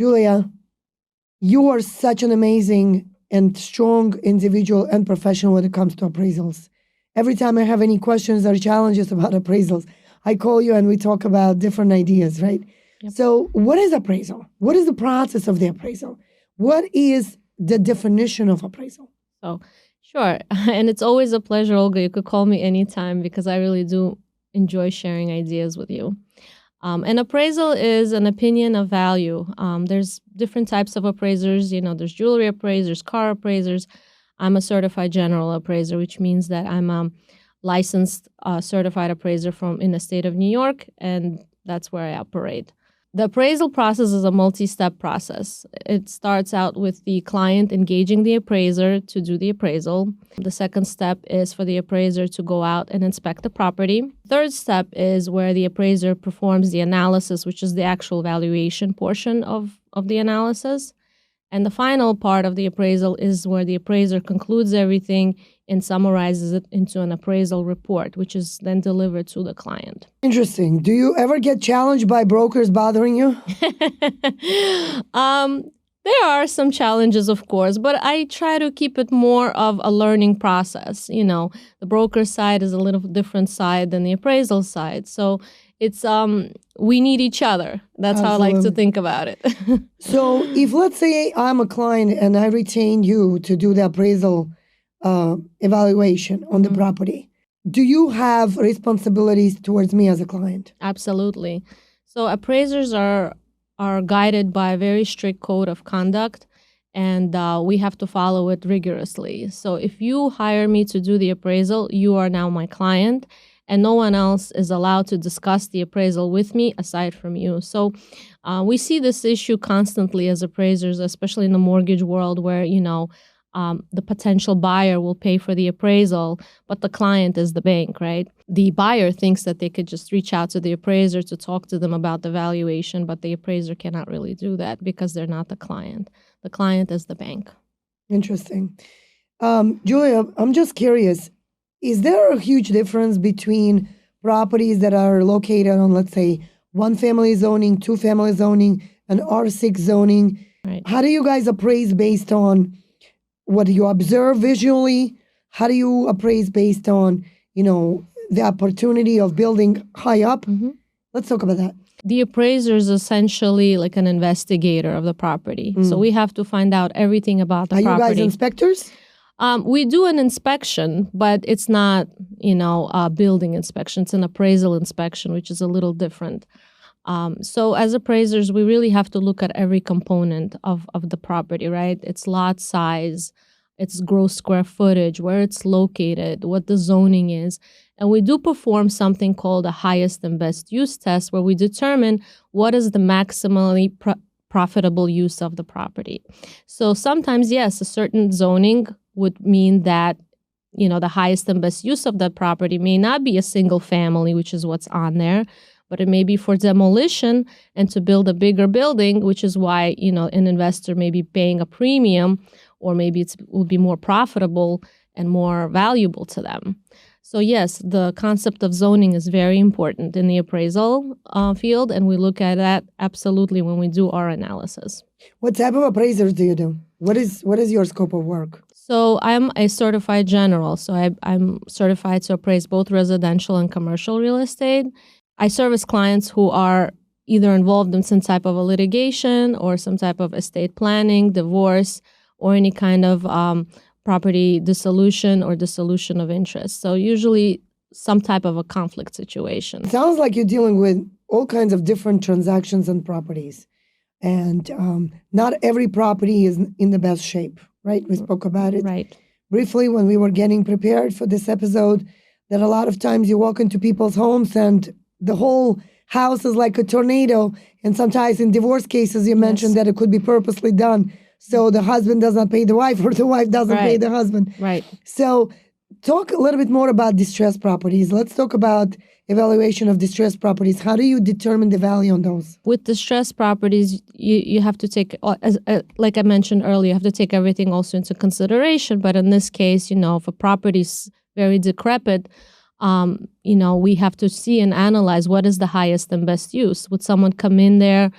Julia, you are such an amazing and strong individual and professional when it comes to appraisals. Every time I have any questions or challenges about appraisals, I call you and we talk about different ideas, right? Yep. So what is appraisal? What is the process of the appraisal? What is the definition of appraisal? So, sure. And it's always a pleasure, Olga. You could call me anytime because I really do enjoy sharing ideas with you. An appraisal is an opinion of value. There's different types of appraisers. There's jewelry appraisers, car appraisers. I'm a certified general appraiser, which means that I'm a licensed certified appraiser in the state of New York, and that's where I operate. The appraisal process is a multi-step process. It starts out with the client engaging the appraiser to do the appraisal. The second step is for the appraiser to go out and inspect the property. Third step is where the appraiser performs the analysis, which is the actual valuation portion of the analysis. And the final part of the appraisal is where the appraiser concludes everything and summarizes it into an appraisal report, which is then delivered to the client. Interesting. Do you ever get challenged by brokers bothering you? There are some challenges, of course, but I try to keep it more of a learning process. The broker side is a little different side than the appraisal side. So it's we need each other. That's how I like to think about it. So if, let's say, I'm a client and I retain you to do the appraisal evaluation on the property, do you have responsibilities towards me as a client? Absolutely. So appraisers are guided by a very strict code of conduct, and we have to follow it rigorously. So if you hire me to do the appraisal, you are now my client, and no one else is allowed to discuss the appraisal with me aside from you. So we see this issue constantly as appraisers, especially in the mortgage world where, the potential buyer will pay for the appraisal, but the client is the bank, right? The buyer thinks that they could just reach out to the appraiser to talk to them about the valuation, but the appraiser cannot really do that because they're not the client. The client is the bank. Interesting. Julia, I'm just curious, is there a huge difference between properties that are located on, let's say, one-family zoning, two-family zoning, and R6 zoning? Right. How do you guys appraise based on what you observe visually? How do you appraise based on, the opportunity of building high up? Mm-hmm. Let's talk about that. The appraiser is essentially like an investigator of the property. So we have to find out everything about the property. Are you guys inspectors? We do an inspection, but it's not, a building inspection. It's an appraisal inspection, which is a little different. So as appraisers, we really have to look at every component of the property, right? Its lot size, its gross square footage, where it's located, what the zoning is. And we do perform something called a highest and best use test, where we determine what is the maximally profitable use of the property. So sometimes, yes, a certain zoning would mean that, the highest and best use of that property may not be a single family, which is what's on there, but it may be for demolition and to build a bigger building, which is why, an investor may be paying a premium, or maybe it will be more profitable and more valuable to them. So yes, the concept of zoning is very important in the appraisal field, and we look at that absolutely when we do our analysis. What type of appraisers do you do? What is your scope of work? So I'm a certified general. So I'm certified to appraise both residential and commercial real estate. I service clients who are either involved in some type of a litigation or some type of estate planning, divorce, or any kind of property dissolution or dissolution of interest. So usually some type of a conflict situation. Sounds like you're dealing with all kinds of different transactions and properties. And not every property is in the best shape, right? We spoke about it Right. briefly when we were getting prepared for this episode, that a lot of times you walk into people's homes and the whole house is like a tornado. And sometimes in divorce cases, you mentioned that it could be purposely done. So the husband does not pay the wife, or the wife doesn't pay the husband. Right. So talk a little bit more about distressed properties. Let's talk about evaluation of distressed properties. How do you determine the value on those? With distressed properties, you have to take, like I mentioned earlier, you have to take everything also into consideration. But in this case, if a property is very decrepit, we have to see and analyze what is the highest and best use. Would someone come in there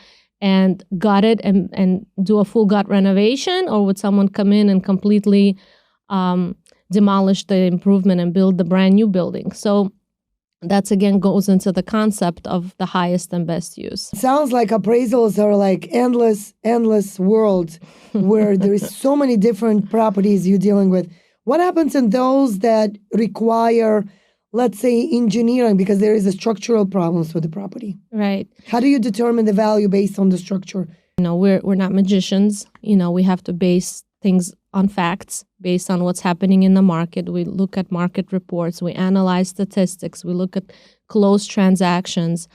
and gut it and do a full gut renovation, or would someone come in and completely demolish the improvement and build the brand new building? So that's again goes into the concept of the highest and best use. Sounds like appraisals are like endless world where there is so many different properties you're dealing with. What happens in those that require, let's say, engineering because there is a structural problems with the property? Right. How do you determine the value based on the structure? We're not magicians. We have to base things on facts based on what's happening in the market. We look at market reports, we analyze statistics, we look at closed transactions.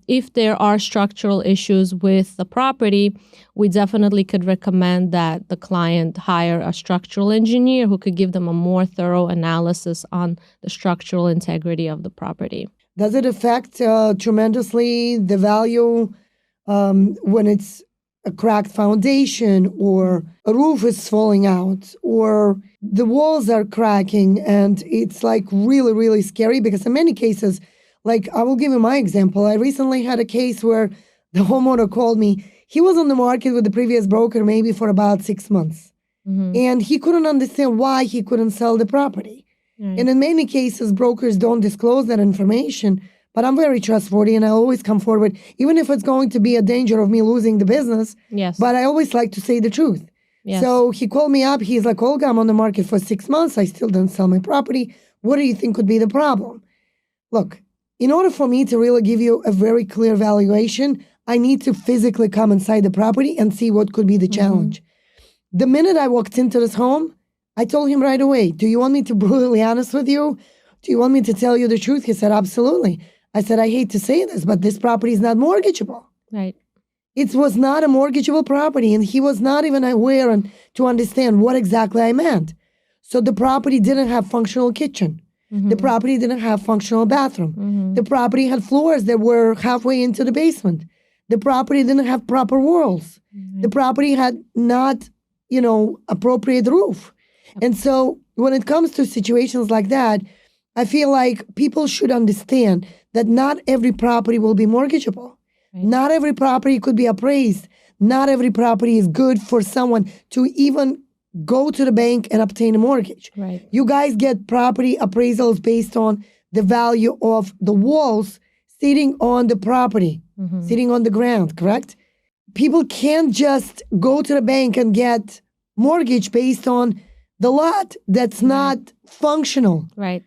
If there are structural issues with the property, we definitely could recommend that the client hire a structural engineer who could give them a more thorough analysis on the structural integrity of the property. Does it affect tremendously the value when it's a cracked foundation or a roof is falling out or the walls are cracking and it's like really, really scary? Because in many cases, like I will give you my example. I recently had a case where the homeowner called me. He was on the market with the previous broker maybe for about 6 months. Mm-hmm. And he couldn't understand why he couldn't sell the property. Right. And in many cases, brokers don't disclose that information. But I'm very trustworthy and I always come forward, even if it's going to be a danger of me losing the business. Yes. But I always like to say the truth. Yes. So he called me up. He's like, Olga, I'm on the market for 6 months. I still didn't sell my property. What do you think could be the problem? Look, in order for me to really give you a very clear valuation, I need to physically come inside the property and see what could be the challenge. The minute I walked into this home, I told him right away, do you want me to be brutally honest with you? Do you want me to tell you the truth? He said, absolutely. I said, I hate to say this, but this property is not mortgageable. Right. It was not a mortgageable property, and he was not even aware and to understand what exactly I meant. So the property didn't have functional kitchen. Mm-hmm. The property didn't have functional bathroom. Mm-hmm. The property had floors that were halfway into the basement. The property didn't have proper walls. Mm-hmm. The property had not, appropriate roof. Yep. And so when it comes to situations like that, I feel like people should understand that not every property will be mortgageable. Right. Not every property could be appraised. Not every property is good for someone to even go to the bank and obtain a mortgage. Right. You guys get property appraisals based on the value of the walls sitting on the property, sitting on the ground, correct? People can't just go to the bank and get mortgage based on the lot that's not functional. Right.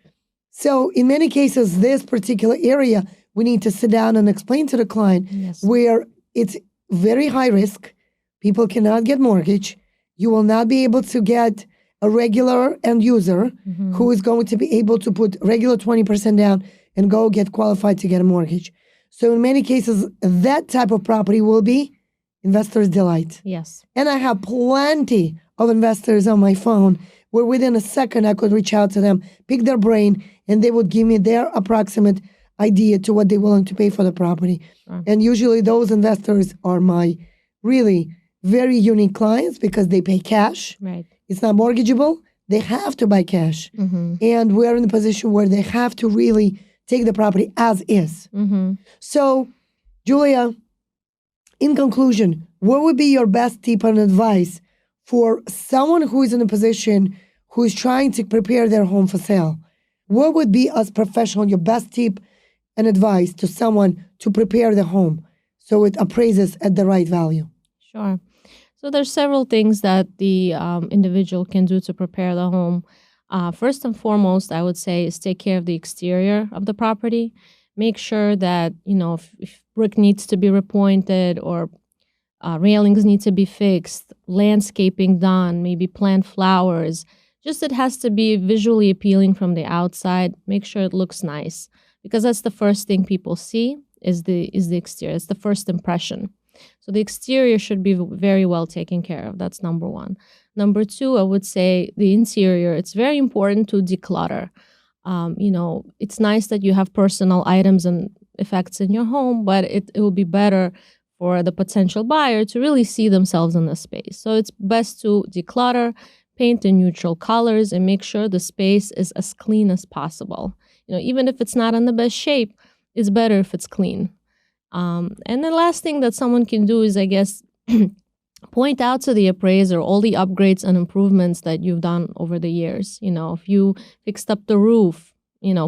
So in many cases, this particular area, we need to sit down and explain to the client where it's very high risk. People cannot get mortgage. You will not be able to get a regular end user who is going to be able to put regular 20% down and go get qualified to get a mortgage. So in many cases, that type of property will be investor's delight. Yes. And I have plenty of investors on my phone where within a second I could reach out to them, pick their brain, and they would give me their approximate idea to what they're willing to pay for the property. Sure. And usually those investors are my really very unique clients because they pay cash. Right. It's not mortgageable. They have to buy cash. And we're in a position where they have to really take the property as is. So, Julia, in conclusion, what would be your best tip and advice for someone who is in a position who is trying to prepare their home for sale? What would be, as professional, your best tip and advice to someone to prepare the home so it appraises at the right value? Sure. So there's several things that the individual can do to prepare the home. First and foremost, I would say is take care of the exterior of the property. Make sure that, if brick needs to be repointed or railings need to be fixed, landscaping done, maybe plant flowers. Just it has to be visually appealing from the outside. Make sure it looks nice because that's the first thing people see is the exterior. It's the first impression. So the exterior should be very well taken care of. That's number one. Number two, I would say the interior. It's very important to declutter. It's nice that you have personal items and effects in your home, but it will be better for the potential buyer to really see themselves in the space. So it's best to declutter, paint in neutral colors, and make sure the space is as clean as possible. Even if it's not in the best shape, it's better if it's clean. And the last thing that someone can do is, I guess, point out to the appraiser all the upgrades and improvements that you've done over the years. If you fixed up the roof,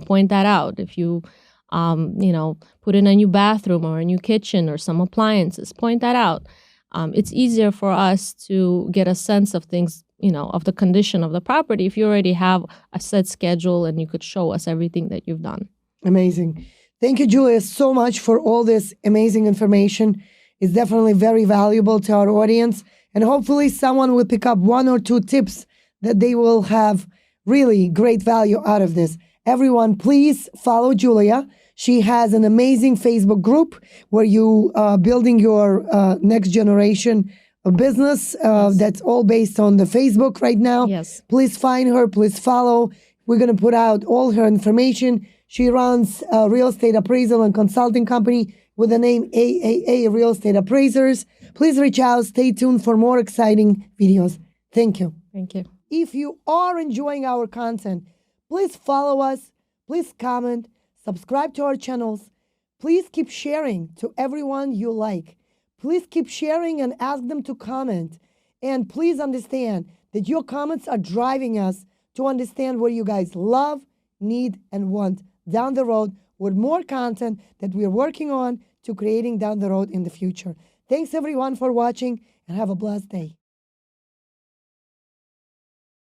point that out. If you, put in a new bathroom or a new kitchen or some appliances, point that out. It's easier for us to get a sense of things, of the condition of the property if you already have a set schedule and you could show us everything that you've done. Amazing. Thank you, Julia, so much for all this amazing information. It's definitely very valuable to our audience. And hopefully someone will pick up 1 or 2 tips that they will have really great value out of this. Everyone, please follow Julia. She has an amazing Facebook group where you are building your next generation of business that's all based on the Facebook right now. Yes. Please find her. Please follow. We're going to put out all her information. She runs a real estate appraisal and consulting company with the name AAA Real Estate Appraisers. Please reach out. Stay tuned for more exciting videos. Thank you. Thank you. If you are enjoying our content, please follow us. Please comment. Subscribe to our channels. Please keep sharing to everyone you like. Please keep sharing and ask them to comment. And please understand that your comments are driving us to understand what you guys love, need, and want down the road with more content that we are working on to creating down the road in the future. Thanks everyone for watching and have a blessed day.